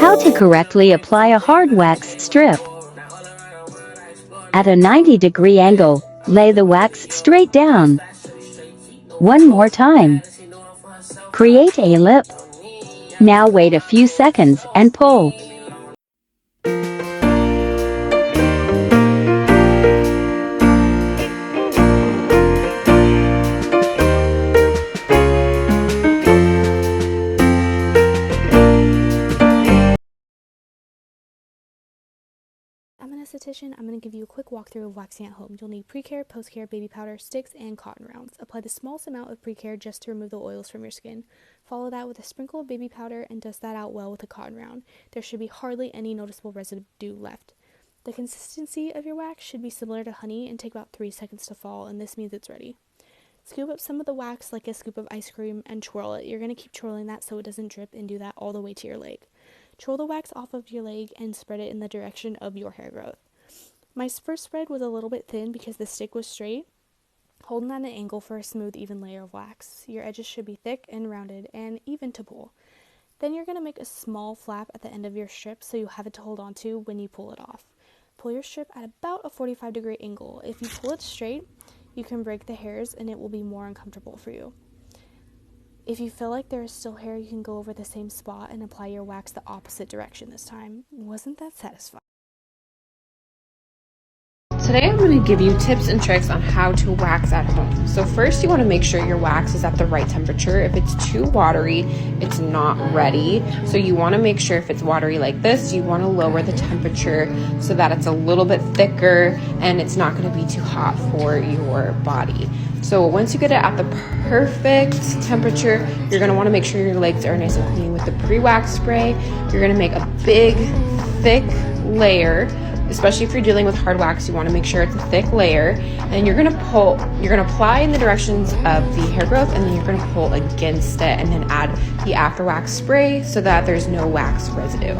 How to correctly apply a hard wax strip. At a 90-degree angle, lay the wax straight down. One more time. Create a lip. Now wait a few seconds and pull. I'm an esthetician. I'm going to give you a quick walkthrough of waxing at home. You'll need pre-care, post-care, baby powder, sticks, and cotton rounds. Apply the smallest amount of pre-care just to remove the oils from your skin. Follow that with a sprinkle of baby powder and dust that out well with a cotton round. There should be hardly any noticeable residue left. The consistency of your wax should be similar to honey and take about 3 seconds to fall, and this means it's ready. Scoop up some of the wax like a scoop of ice cream and twirl it. You're going to keep twirling that so it doesn't drip, and do that all the way to your leg. Twirl the wax off of your leg and spread it in the direction of your hair growth. My first spread was a little bit thin because the stick was straight. Hold it at an angle for a smooth, even layer of wax. Your edges should be thick and rounded and even to pull. Then you're going to make a small flap at the end of your strip so you have it to hold on to when you pull it off. Pull your strip at about a 45-degree angle. If you pull it straight, you can break the hairs and it will be more uncomfortable for you. If you feel like there is still hair, you can go over the same spot and apply your wax the opposite direction this time. Wasn't that satisfying? Today I'm going to give you tips and tricks on how to wax at home. So first you want to make sure your wax is at the right temperature. If it's too watery, it's not ready. So you want to make sure if it's watery like this, you want to lower the temperature so that it's a little bit thicker and it's not going to be too hot for your body. So once you get it at the perfect temperature, you're going to want to make sure your legs are nice and clean with the pre-wax spray. You're going to make a big, thick layer. Especially if you're dealing with hard wax, you want to make sure it's a thick layer. And you're going to apply in the directions of the hair growth, and then you're going to pull against it and then add the after wax spray so that there's no wax residue.